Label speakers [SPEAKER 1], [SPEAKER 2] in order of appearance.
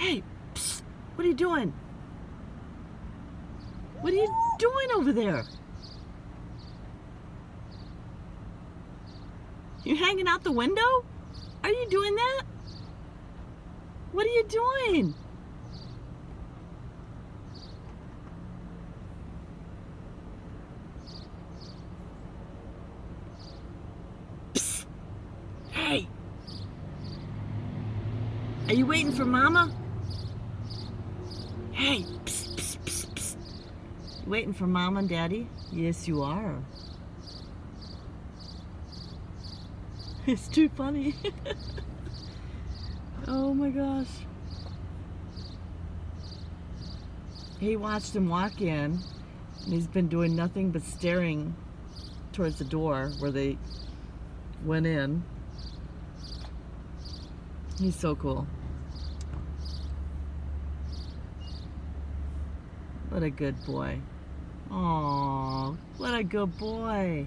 [SPEAKER 1] Hey, psst, what are you doing? What are you doing over there? You hanging out the window? Are you doing that? What are you doing? Psst. Hey. Are you waiting for Mama? Hey, psst, psst, psst, psst. You waiting for Mama and Daddy? Yes, you are. It's too funny. Oh my gosh. He watched him walk in, and he's been doing nothing but staring towards the door where they went in. He's so cool. What a good boy. Aww, what a good boy.